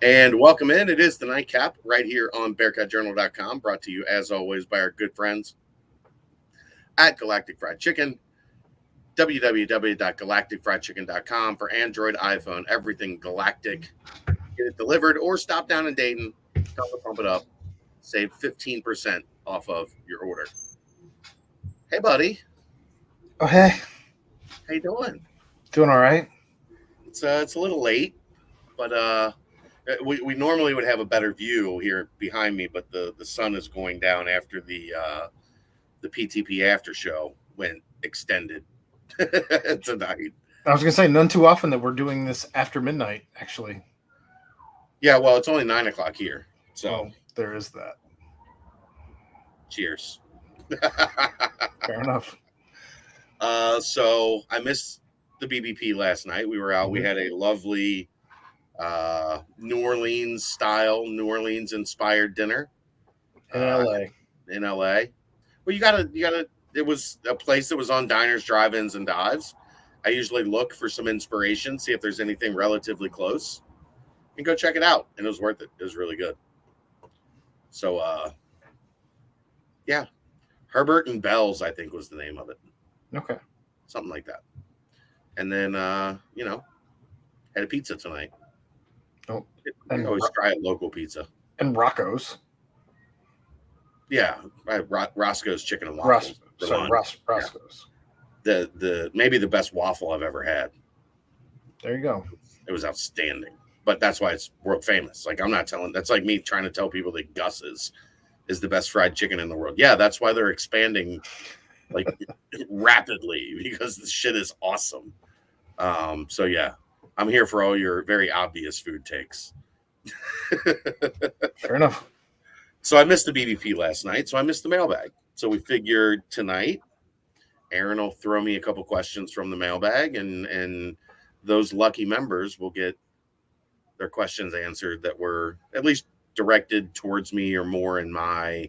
And welcome in. It is the Nightcap right here on BearcatJournal.com, brought to you as always by our good friends at Galactic Fried Chicken, www.galacticfriedchicken.com for Android, iPhone, everything Galactic. Get it delivered or stop down in Dayton, tell them to pump it up, save 15% off of your order. Hey, buddy. Oh, hey, How you doing? doing all right. It's a little late, but we normally would have a better view here behind me, but the sun is going down after the PTP after show went extended tonight. I was gonna say none too often that we're doing this after midnight. Actually, Yeah, well, it's only 9 o'clock here, so well, there is that. cheers. Fair enough. So I missed the BBP last night. We were out. We Mhm. had a lovely New Orleans style, New Orleans inspired dinner In uh, LA. in LA. Well, you gotta. It was a place that was on diners, drive-ins, and dives. I usually look for some inspiration, see if there's anything relatively close, and go check it out. And it was worth it. It was really good. So, yeah, Herbert and Bell's, I think was the name of it, Okay. something like that. And then, had a pizza tonight. Oh, I and always try a local pizza. and Rocco's. Yeah, Roscoe's Chicken and Ross. Waffles for Sorry, lunch. Yeah, Roscoe's. the maybe the best waffle I've ever had. There you go. It was outstanding. But that's why it's world famous. Like I'm not telling. That's like me trying to tell people that Gus's is the best fried chicken in the world. Yeah, that's why they're expanding like rapidly because the shit is awesome. So yeah, I'm here for all your very obvious food takes. Fair enough. So I missed the BBP last night. So I missed the mailbag. So we figured tonight Aaron will throw me a couple questions from the mailbag, and those lucky members will get their questions answered that were at least directed towards me or more in my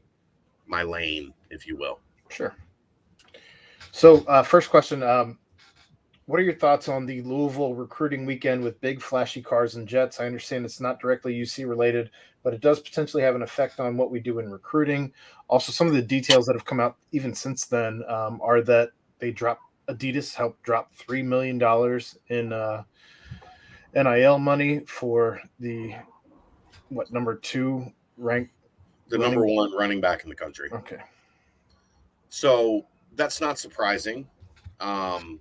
lane, if you will. Sure. So, first question: what are your thoughts on the Louisville recruiting weekend with big flashy cars and jets? I understand it's not directly UC related, but it does potentially have an effect on what we do in recruiting. Also, some of the details that have come out even since then are that they dropped Adidas helped drop $3 million in NIL money for the number two ranked The number running. one running back in the country. Okay, So that's not surprising. Um,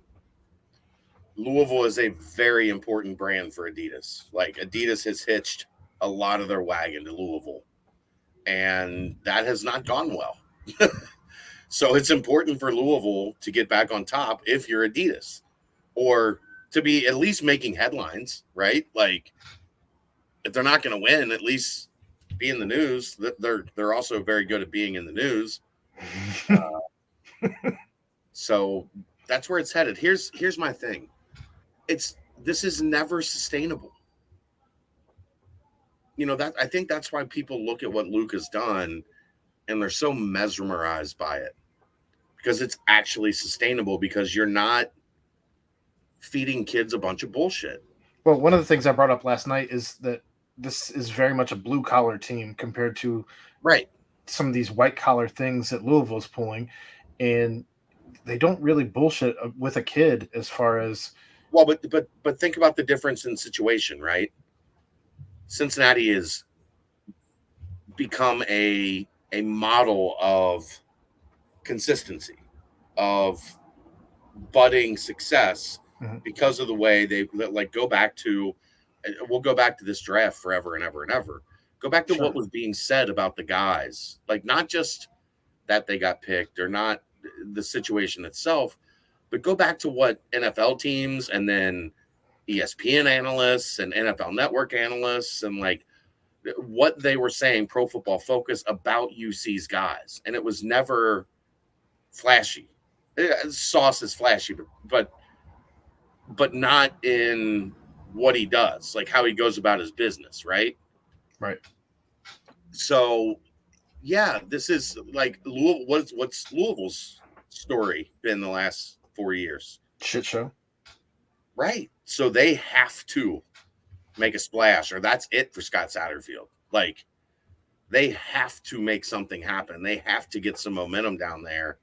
Louisville is a very important brand for Adidas. Like Adidas has hitched a lot of their wagon to Louisville, and that has not gone well. So it's important for Louisville to get back on top if you're Adidas, or to be at least making headlines, right? Like if they're not going to win, at least be in the news. They're also very good at being in the news. So that's where it's headed. Here's my thing. It's this is never sustainable. That I think that's why people look at what Luke has done and they're so mesmerized by it because it's actually sustainable because you're not feeding kids a bunch of bullshit. well, one of the things I brought up last night is that this is very much a blue collar team compared to Right. some of these white collar things that Louisville's pulling, and they don't really bullshit with a kid as far as Well, but think about the difference in situation, right? Cincinnati has become a model of consistency, of budding success Mhm. because of the way they like go back to we'll go back to this draft forever and ever and ever. Go back to Sure. what was being said about the guys, like not just that they got picked or not the situation itself, but go back to what NFL teams and then ESPN analysts and NFL Network analysts and like what they were saying, Pro Football Focus about UC's guys, and it was never flashy. Sauce is flashy, but not in what he does, like how he goes about his business, right? Right. So yeah, this is like Louisville. What's Louisville's story been the last 4 years? Shit show. Right. So they have to. make a splash, or that's it for Scott Satterfield. Like, they have to make something happen. They have to get some momentum down there.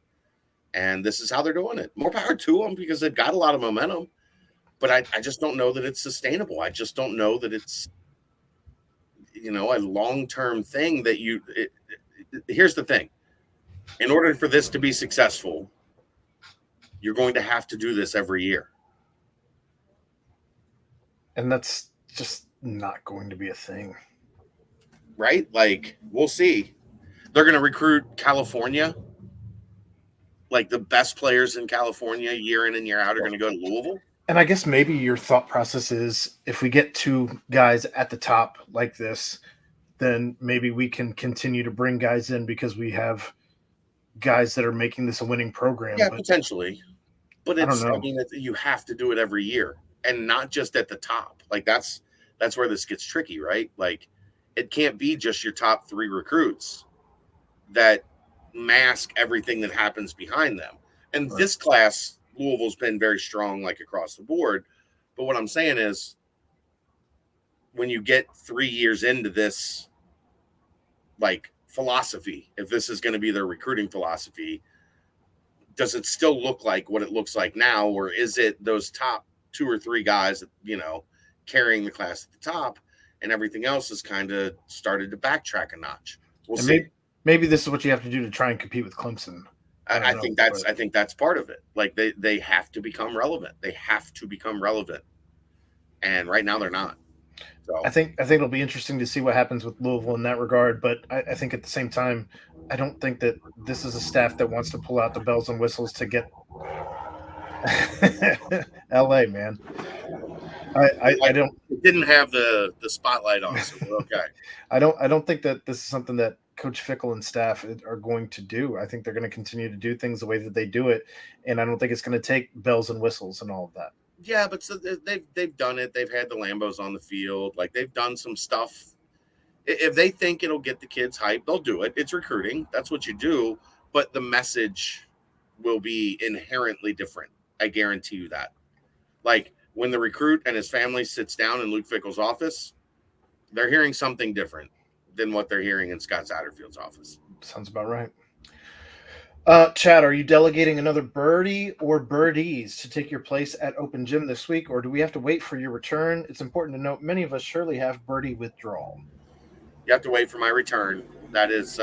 And this is how they're doing it. More power to them because they've got a lot of momentum. But I just don't know that it's sustainable. I just don't know that it's, a long-term thing that here's the thing. In order for this to be successful, you're going to have to do this every year. And that's just not going to be a thing. Right? Like, we'll see. They're going to recruit California. Like, the best players in California year in and year out are going to go to Louisville. And I guess maybe your thought process is if we get two guys at the top like this, then maybe we can continue to bring guys in because we have guys that are making this a winning program. Yeah, potentially. But you have to do it every year, and not just at the top. Like, that's where this gets tricky, right? Like, it can't be just your top 3 recruits that mask everything that happens behind them. And this class, Louisville's been very strong, like, across the board. But what I'm saying is, when you get 3 years into this, like, philosophy, if this is going to be their recruiting philosophy, does it still look like what it looks like now, or is it those top 2 or 3 guys that, carrying the class at the top, and everything else has kind of started to backtrack a notch? We'll see. Maybe this is what you have to do to try and compete with Clemson. I think that's part of it. Like, they have to become relevant. They have to become relevant, and right now they're not. So I think it'll be interesting to see what happens with Louisville in that regard. But I think at the same time, I don't think that this is a staff that wants to pull out the bells and whistles to get LA, man. I don't. It didn't have the spotlight on, so we're okay. I don't think that this is something that Coach Fickle and staff are going to do. I think they're going to continue to do things the way that they do it, and I don't think it's going to take bells and whistles and all of that. Yeah, but so they've done it. They've had the Lambos on the field. Like, they've done some stuff. If they think it'll get the kids hyped, they'll do it. It's recruiting. That's what you do. But the message will be inherently different. I guarantee you that. Like, when the recruit and his family sits down in Luke Fickle's office, they're hearing something different than what they're hearing in Scott Satterfield's office. Sounds about right. Chad, are you delegating another birdie or birdies to take your place at Open Gym this week, or do we have to wait for your return? It's important to note many of us surely have birdie withdrawal. You have to wait for my return. That is,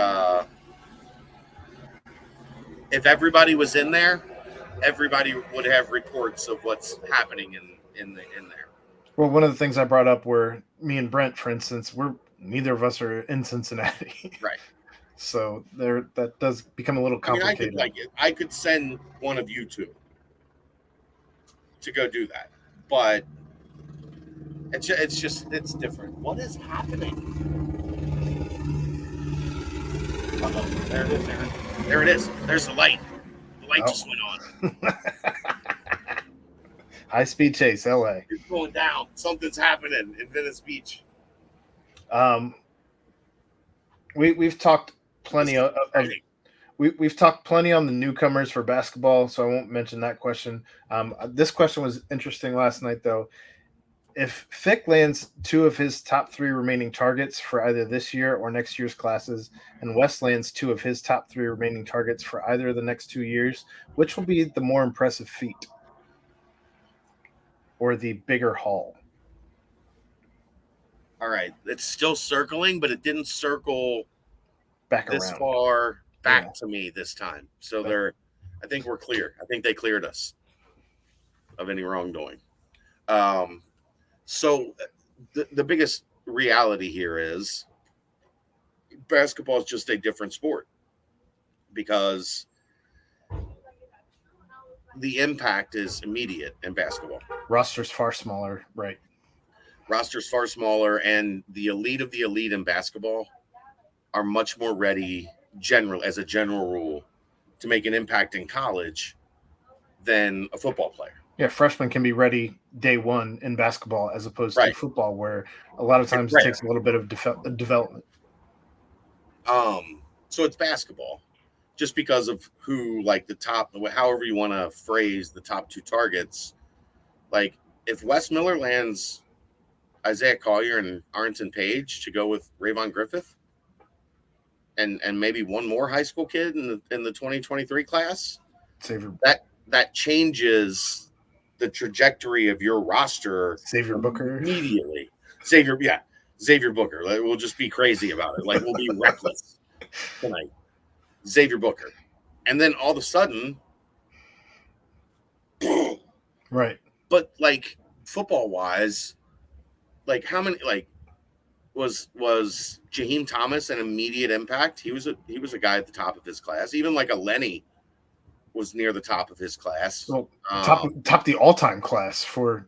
if everybody was in there, everybody would have reports of what's happening in there. Well, one of the things I brought up were me and Brent, for instance, neither of us are in Cincinnati. Right. So that does become a little complicated. I could send one of you two to go do that, but it's different. What is happening? Uh-oh, there it is, Aaron. There it is. There's the light. The light just went on. High speed chase, LA. It's going down. Something's happening in Venice Beach. We've talked plenty we've talked plenty on the newcomers for basketball, so I won't mention that question. This question was interesting last night, though. If Fick lands 2 of his top 3 remaining targets for either this year or next year's classes, and Wes lands 2 of his top 3 remaining targets for either of the next 2 years, which will be the more impressive feat or the bigger haul? All right, it's still circling, but it didn't circle back this around. far back to me this time. So I think we're clear. I think they cleared us of any wrongdoing. So the biggest reality here is basketball is just a different sport because the impact is immediate in basketball. Roster's far smaller, right? Roster's far smaller, and the elite of the elite in basketball are much more ready, as a general rule, to make an impact in college than a football player. Yeah, freshmen can be ready day one in basketball as opposed to football, where a lot of times it takes a little bit of development. So it's basketball, just because of who, like, the top, however you want to phrase the top 2 targets. Like, if Wes Miller lands Isaiah Collier and Arlington Page to go with Rayvon Griffith, and maybe one more high school kid in the 2023 class. That changes the trajectory of your roster. Xavier Booker immediately. Xavier Booker. Like, we'll just be crazy about it. Like, we'll be reckless tonight. Xavier Booker, and then all of a sudden, right? But like football wise, like how many was Jaheim Thomas an immediate impact? He was a guy at the top of his class. Even like a Lenny was near the top of his class. Well, top the all-time class for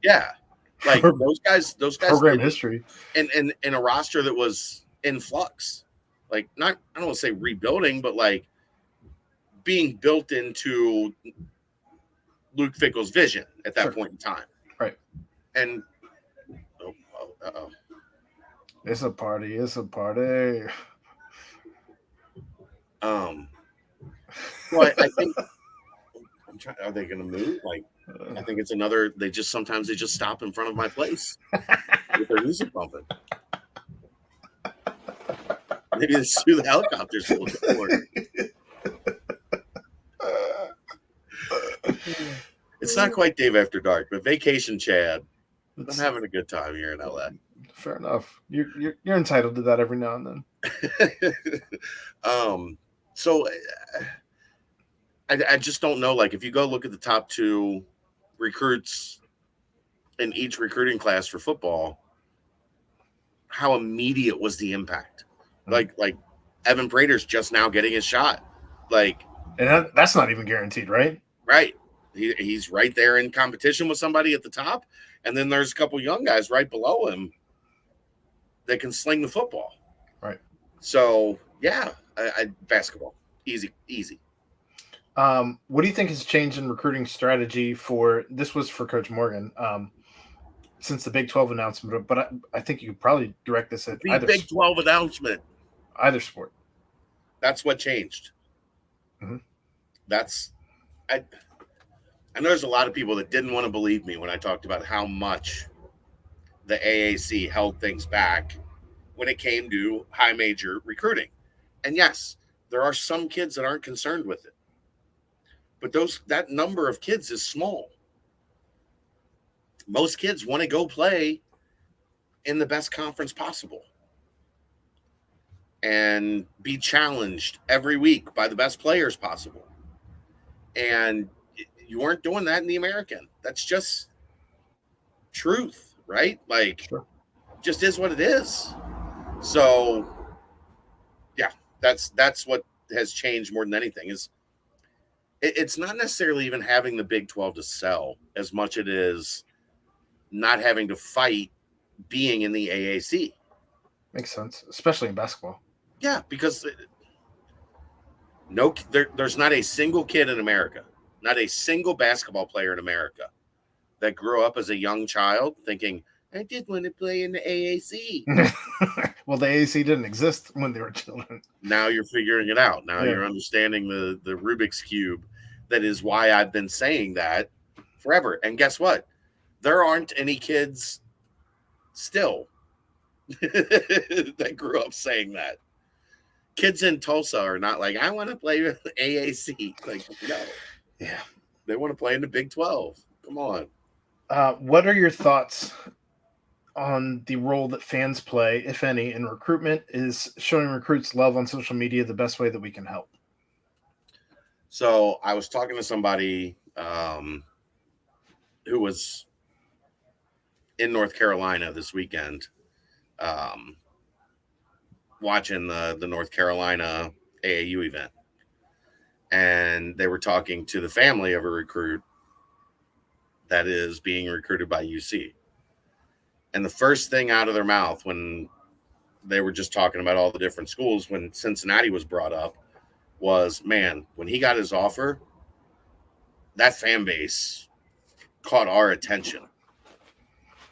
like those guys program history, and in a roster that was in flux, like not, I don't want to say rebuilding, but like being built into Luke Fickell's vision at that point in time, right? And it's a party. Well, I think are they going to move? Like, I think it's another. Sometimes they just stop in front of my place with their music bumping. Maybe they sue the helicopters a little bit more. It's not quite Dave After Dark, but Vacation Chad. I'm having a good time here in LA. Fair enough. You're entitled to that every now and then. So I just don't know. Like, if you go look at the top 2 recruits in each recruiting class for football, how immediate was the impact? Like Evan Prater's just now getting his shot. Like, and that's not even guaranteed, right? Right. He's right there in competition with somebody at the top, and then there's a couple young guys right below him that can sling the football. Right. So yeah, basketball, easy. What do you think has changed in recruiting strategy for Coach Morgan since the Big 12 announcement? But I think you could probably direct this at the Big 12 announcement. Either sport. That's what changed. Mm-hmm. I know there's a lot of people that didn't want to believe me when I talked about how much the AAC held things back when it came to high major recruiting. And yes, there are some kids that aren't concerned with it. But that number of kids is small. Most kids want to go play in the best conference possible and be challenged every week by the best players possible. And you weren't doing that in the American. That's just truth, right? Like, sure. Just is what it is. So, yeah, that's what has changed more than anything. Is it's not necessarily even having the Big 12 to sell as much it is not having to fight being in the AAC. Makes sense, especially in basketball. Yeah, because there's not a single kid in America, not a single basketball player in America that grew up as a young child thinking, I did want to play in the AAC. Well, the AAC didn't exist when they were children. Now you're figuring it out. Now you're understanding the Rubik's Cube. That is why I've been saying that forever. And guess what? There aren't any kids still that grew up saying that. Kids in Tulsa are not like, I want to play with AAC. Like, no. Yeah. They want to play in the Big 12. Come on. What are your thoughts on the role that fans play, if any, in recruitment? Is showing recruits love on social media the best way that we can help? So I was talking to somebody who was in North Carolina this weekend, watching the North Carolina AAU event. And they were talking to the family of a recruit that is being recruited by UC. And the first thing out of their mouth when they were just talking about all the different schools, when Cincinnati was brought up, was, man, when he got his offer, that fan base caught our attention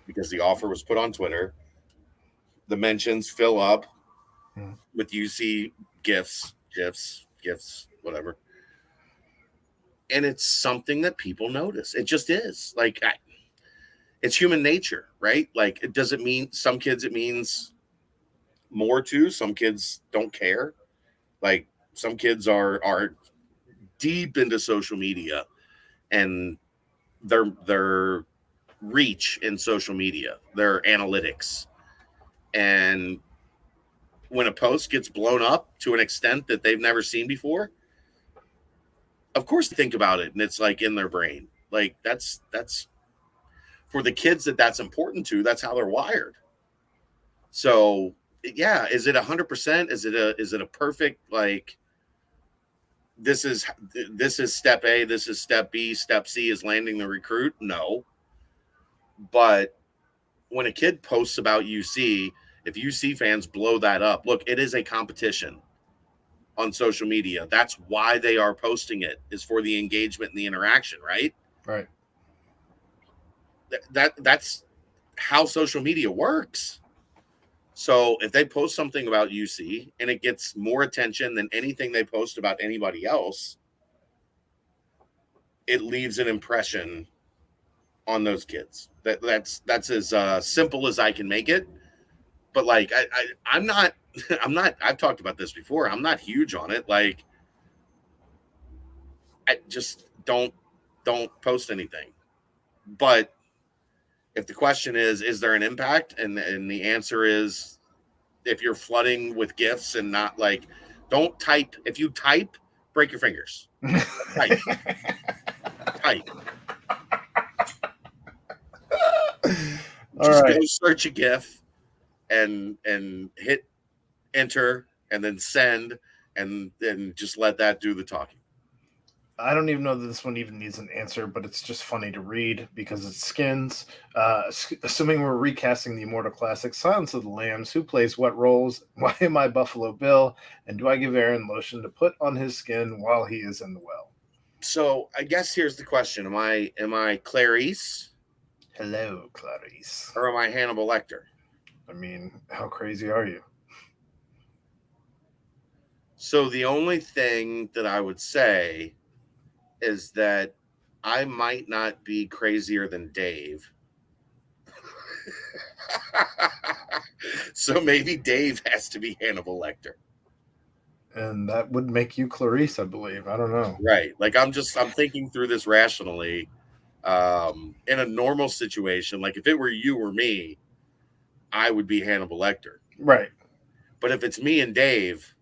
because the offer was put on Twitter. The mentions fill up with UC GIFs, whatever. And it's something that people notice. It just is. Like, it's human nature, right? Like, it doesn't mean some kids it means more to. Some kids don't care. Like, some kids are deep into social media and their reach in social media, their analytics. And when a post gets blown up to an extent that they've never seen before, of course they think about it and it's like in their brain. Like, that's for the kids that's important to, that's how they're wired. So yeah, is it 100%? Is it a perfect, like, this is step A, this is step B, step C is landing the recruit? No. But when a kid posts about UC, if UC fans blow that up, look, it is a competition on social media. That's why they are posting it, is for the engagement and the interaction, right? Right. That's how social media works. So if they post something about UC and it gets more attention than anything they post about anybody else, it leaves an impression on those kids. That's as simple as I can make it. But like, I'm not I'm not, I've talked about this before, I'm not huge on it. Like, I just don't post anything. But if the question is there an impact, and the answer is, if you're flooding with gifts and not, like, don't type. If you type, break your fingers. Type. Type. Just go search a GIF and hit enter and then send, and then just let that do the talking. I don't even know that this one even needs an answer, but it's just funny to read because it's Skins. Assuming we're recasting the Immortal Classic, Silence of the Lambs, who plays what roles? Why am I Buffalo Bill? And do I give Aaron lotion to put on his skin while he is in the well? So I guess here's the question: Am I Clarice? Hello, Clarice. Or am I Hannibal Lecter? I mean, how crazy are you? So the only thing that I would say is that I might not be crazier than Dave. So maybe Dave has to be Hannibal Lecter. And that would make you Clarice, I believe. I don't know. Right. Like, I'm thinking through this rationally. In a normal situation, like if it were you or me, I would be Hannibal Lecter. Right. But if it's me and Dave,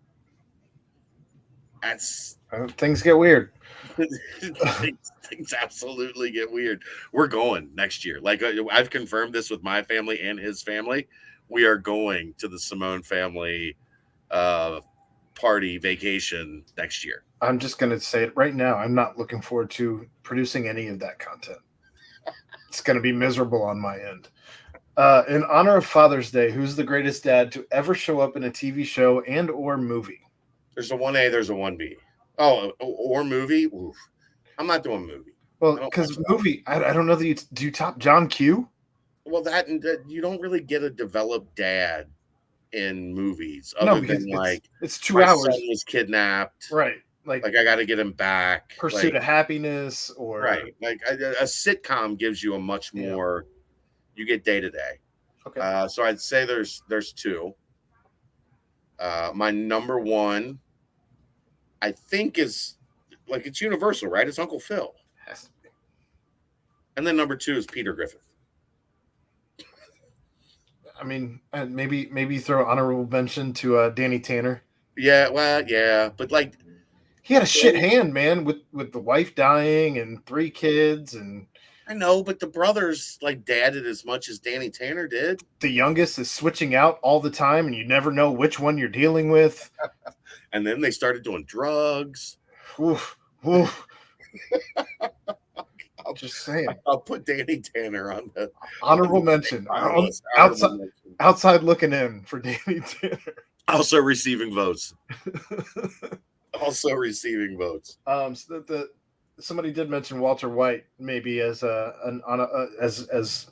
that's things get weird. things absolutely get weird. We're going next year. Like, I've confirmed this with my family and his family. We are going to the Simone family party vacation next year. I'm just going to say it right now. I'm not looking forward to producing any of that content. It's going to be miserable on my end. In honor of Father's Day, who's the greatest dad to ever show up in a TV show and or movie? There's a 1A, there's a 1B. Oh, or movie? Oof. I'm not doing movie. Well, because movie, I don't know that do you top John Q? Well, that you don't really get a developed dad in movies, other than like, it's 2 hours. Son was kidnapped, right? Like I got to get him back. Pursuit of Happiness, or right? Like a sitcom gives you a much more. You get day to day. Okay. So I'd say there's 2. My number 1, I think, is, like, it's universal, right? It's Uncle Phil. Has to be. And then number 2 is Peter Griffin. I mean, maybe throw honorable mention to Danny Tanner. Yeah, well, yeah, but like, he had a shit hand, man, with the wife dying and 3 kids, and I know, but the brothers, like, dadded as much as Danny Tanner did. The youngest is switching out all the time, and you never know which one you're dealing with. And then they started doing drugs. Oof, oof. Just saying. I'll put Danny Tanner on the honorable mention. Outside looking in for Danny Tanner. Also receiving votes. So somebody did mention Walter White maybe as as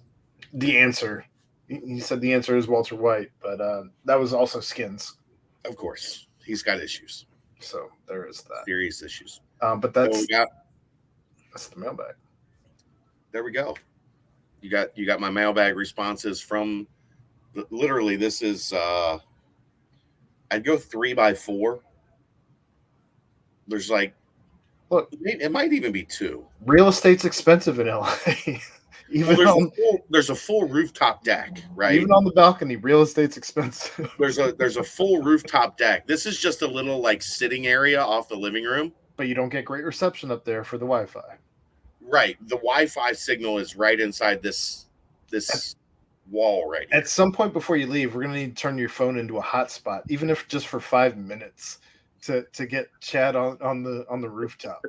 the answer. He said the answer is Walter White, but that was also Skins. Of course, he's got issues. So there is that. Serious issues. But that's the mailbag. There we go. You got my mailbag responses from literally. This is I'd go 3x4. There's like, Look, it might even be 2. real estate's expensive in LA. Even Well, there's a full rooftop deck, right? Even on the balcony, real estate's expensive. There's a full rooftop deck. This is just a little like sitting area off the living room. But you don't get great reception up there for the Wi-Fi. Right. The Wi-Fi signal is right inside this wall right here. At some point before you leave, we're gonna need to turn your phone into a hotspot, even if just for 5 minutes, to get Chad on the rooftop.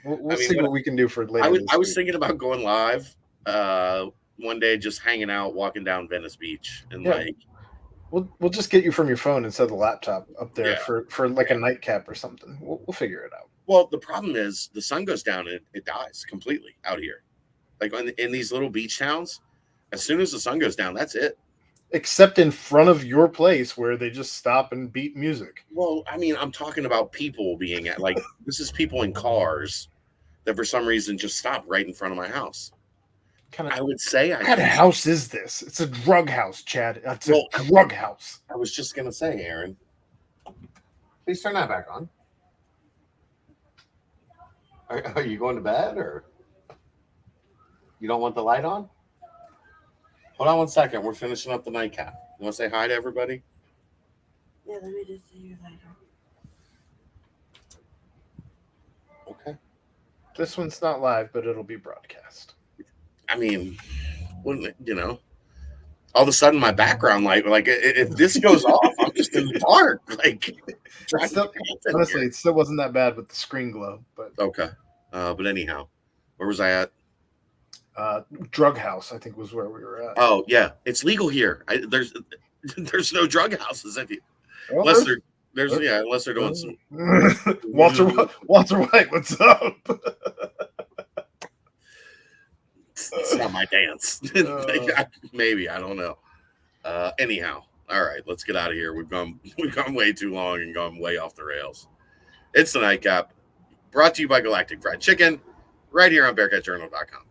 We'll see what we can do for later. I was thinking about going live one day, just hanging out, walking down Venice Beach, and like we'll just get you from your phone instead of the laptop up there for like a nightcap or something. We'll figure it out. Well, the problem is the sun goes down and it dies completely out here. Like in these little beach towns, as soon as the sun goes down, that's it. Except in front of your place where they just stop and beat music. Well, I mean, I'm talking about people being at like this is people in cars that for some reason just stop right in front of my house. I would say what kind of house is this? It's a drug house, Chad. It's a drug house. I was just gonna say, Aaron. Please turn that back on. Are you going to bed or you don't want the light on? Hold on 1 second. We're finishing up the nightcap. You want to say hi to everybody? Yeah, let me just see you later. Okay. This one's not live, but it'll be broadcast. I mean, wouldn't you know? All of a sudden, my background light, like if this goes off, I'm just in the dark. Like, honestly, it still wasn't that bad with the screen glow. But okay. But anyhow, where was I at? Drug house, I think, was where we were at. Oh yeah, it's legal here. There's no drug houses unless they're doing some. Walter White, what's up? It's not my dance. Maybe, I don't know. Anyhow, all right, let's get out of here. We've gone way too long and gone way off the rails. It's the Nightcap, brought to you by Galactic Fried Chicken, right here on BearcatJournal.com.